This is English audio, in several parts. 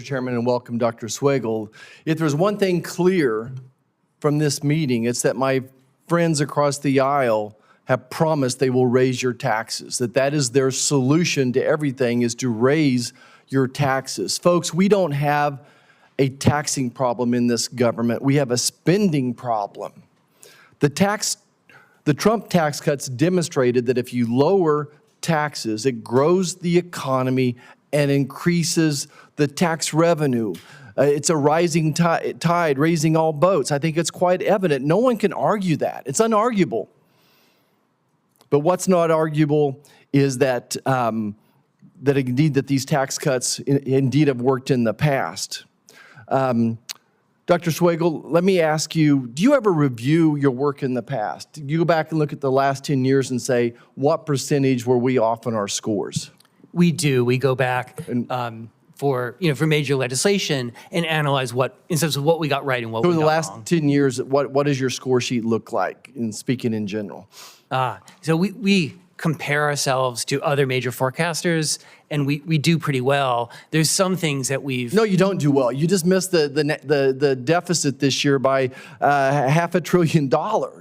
Mr. Chairman, and welcome, Dr. Swagel. If there's one thing clear from this meeting, it's that my friends across the aisle have promised they will raise your taxes, that is their solution to everything, is to raise your taxes. Folks, we don't have a taxing problem in this government. We have a spending problem. The Trump tax cuts demonstrated that if you lower taxes, it grows the economy and increases the tax revenue. It's a rising tide, raising all boats. I think it's quite evident. No one can argue that. It's unarguable. But what's not arguable is that that these tax cuts indeed have worked in the past. Dr. Swagel, let me ask you, do you ever review your work in the past? Do you go back and look at the last 10 years and say, what percentage were we off on our scores? We do. We go back for major legislation and analyze in terms of what we got right and what we got wrong. For the last 10 years, what does your score sheet look like, in speaking in general? So we compare ourselves to other major forecasters, and we do pretty well. There's some things that we've... No, you don't do well. You just missed the deficit this year by $500 billion.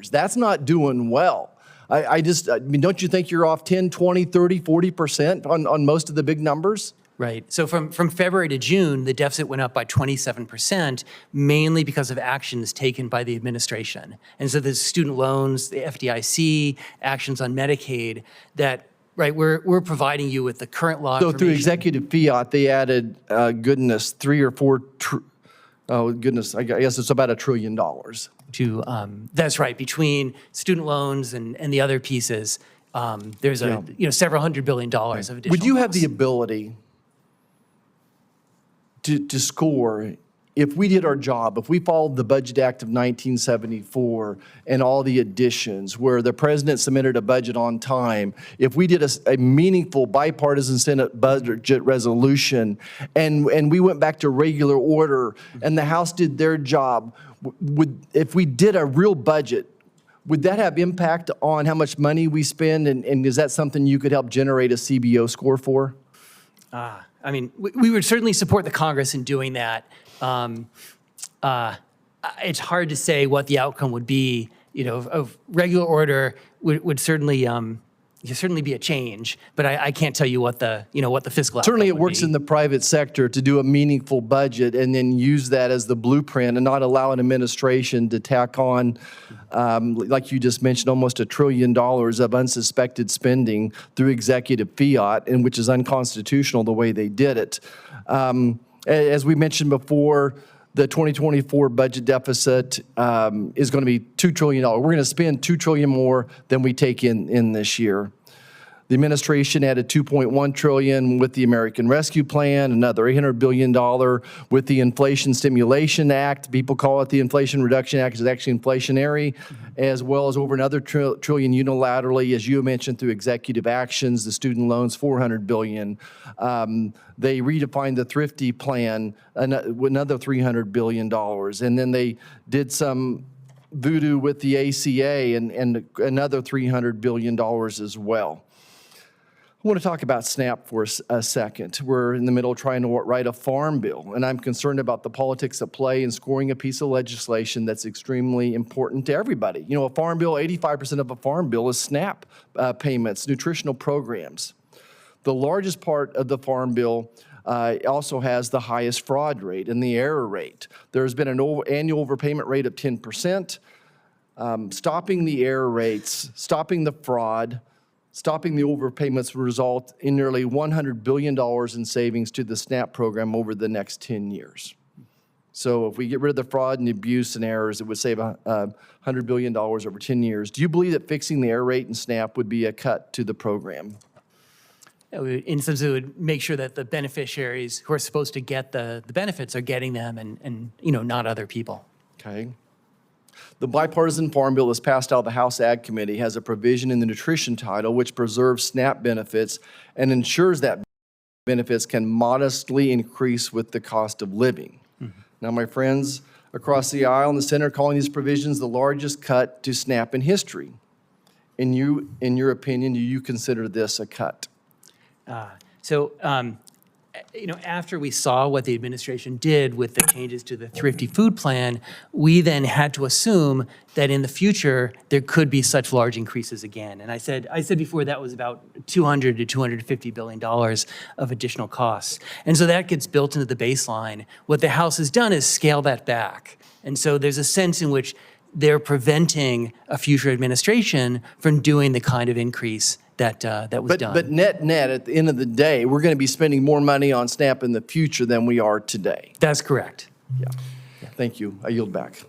That's not doing well. I mean, don't you think you're off 10, 20, 30, 40% on most of the big numbers? Right. So from February to June, the deficit went up by 27%, mainly because of actions taken by the administration. And so the student loans, the FDIC, actions on Medicaid, that, right, we're providing you with the current law So through executive fiat, they added, goodness, I guess it's about $1 trillion. That's right, between student loans and the other pieces, there's several $100 billion of additional Would you have costs. the ability to score if we did our job, if we followed the Budget Act of 1974 and all the additions where the president submitted a budget on time, if we did a meaningful bipartisan Senate budget resolution and we went back to regular order and the House did their job, if we did a real budget, would that have impact on how much money we spend, and is that something you could help generate a CBO score for? I mean, we would certainly support the Congress in doing that. It's hard to say what the outcome would be. Of regular order would certainly be a change, but I can't tell you what the fiscal outcome Certainly, it would works be. in the private sector to do a meaningful budget and then use that as the blueprint and not allow an administration to tack on, like you just mentioned, almost $1 trillion of unsuspected spending through executive fiat, and which is unconstitutional the way they did it. As we mentioned before, the 2024 budget deficit is going to be $2 trillion. We're going to spend $2 trillion more than we take in this year. The administration added $2.1 trillion with the American Rescue Plan, another $800 billion with the Inflation Stimulation Act. People call it the Inflation Reduction Act. It's actually inflationary, as well as over another trillion unilaterally, as you mentioned, through executive actions. The student loans, $400 billion. They redefined the Thrifty Plan, another $300 billion. And then they did some voodoo with the ACA and another $300 billion as well. I want to talk about SNAP for a second. We're in the middle of trying to write a farm bill, and I'm concerned about the politics at play in scoring a piece of legislation that's extremely important to everybody. A farm bill, 85% of a farm bill is SNAP payments, nutritional programs. The largest part of the farm bill also has the highest fraud rate and the error rate. There's been an annual overpayment rate of 10%. Stopping the error rates, stopping the fraud, stopping the overpayments will result in nearly $100 billion in savings to the SNAP program over the next 10 years. So if we get rid of the fraud and the abuse and errors, it would save $100 billion over 10 years. Do you believe that fixing the error rate in SNAP would be a cut to the program? In some sense, it would make sure that the beneficiaries who are supposed to get the benefits are getting them and not other people. Okay. The bipartisan farm bill that's passed out of the House Ag Committee has a provision in the nutrition title which preserves SNAP benefits and ensures that benefits can modestly increase with the cost of living. Now, my friends across the aisle in the center are calling these provisions the largest cut to SNAP in history. In your opinion, do you consider this a cut? after we saw what the administration did with the changes to the Thrifty Food Plan, we then had to assume that in the future, there could be such large increases again. And I said before that was about $200 to $250 billion of additional costs. And so that gets built into the baseline. What the House has done is scale that back. And so there's a sense in which they're preventing a future administration from doing the kind of increase that was done. But net, at the end of the day, we're going to be spending more money on SNAP in the future than we are today. That's correct. Yeah. Thank you. I yield back.